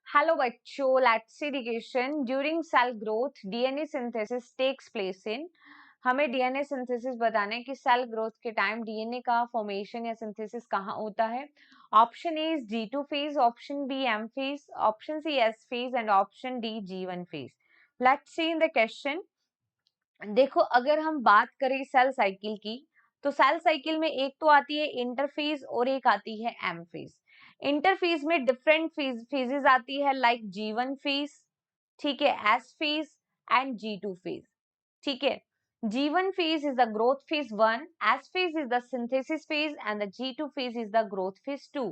Hello बच्चों, let's see the question. During cell growth DNA synthesis takes place in. हमें DNA synthesis बताना है कि सेल ग्रोथ के टाइम डीएनए का फॉर्मेशन या सिंथेसिस कहाँ होता है। Option A is G2 phase, option B M phase, option C S phase and option D G1 phase. Let's see in the question. देखो, अगर हम बात करें सेल साइकिल की, तो सेल साइकिल में एक तो आती है इंटरफेज और एक आती है एम फेज। इंटरफेज में डिफरेंट फेजेस आती है, लाइक G1 फेज, ठीक है, S phase and G2 phase. ठीक है, G1 phase is the growth phase 1, S phase is the synthesis phase and the G2 phase is the growth phase 2।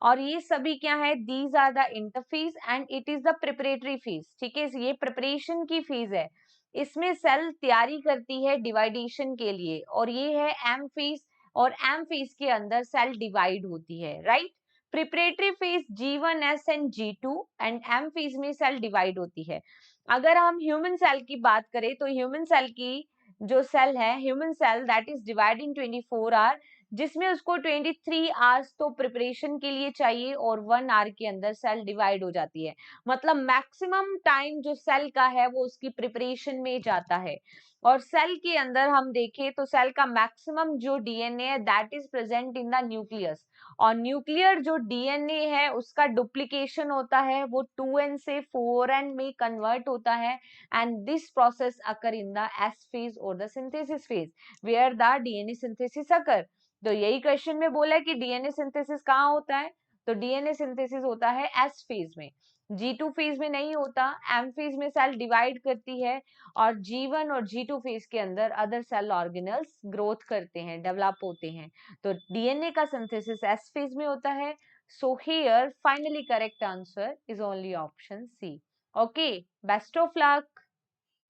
और ये सभी क्या है? These are the interphase and it is the preparatory phase। ठीक है, ये प्रिपरेशन की phase है। इसमें सेल तैयारी करती है डिवाइडेशन के लिए, और ये है एम फेज, और एम फेज के अंदर सेल डिवाइड होती है, right. Preparatory phase G1S and G2 and M phase में सेल डिवाइड होती है। अगर हम ह्यूमन सेल की बात करें, तो ह्यूमन सेल की जो सेल है, human cell that is divide in 24 hour, जिसमें उसको 23 आवर्स तो प्रिपरेशन के लिए चाहिए और 1 आवर के अंदर सेल डिवाइड हो जाती है। मतलब मैक्सिमम टाइम जो सेल का है वो उसकी प्रिपरेशन में जाता है। और सेल के अंदर हम देखें तो सेल का मैक्सिमम जो डीएनए है that is present in the nucleus, और न्यूक्लियर जो डीएनए है उसका डुप्लीकेशन होता है, वो 2n से 4n में कन्वर्ट होता है, and this process occur in the S phase और the synthesis phase where the DNA synthesis occur. तो यही क्वेश्चन में बोला है कि डीएनए सिंथेसिस कहाँ होता है, तो डीएनए सिंथेसिस होता है S फेज में। G2 फेज में नहीं होता, M फेज में सेल डिवाइड करती है, और G1 और G2 फेज के अंदर अदर सेल ऑर्गेनल्स ग्रोथ करते हैं, डेवलप होते हैं। तो डीएनए का सिंथेसिस S फेज में होता है। So here finally correct answer is only option C. Okay, best of luck.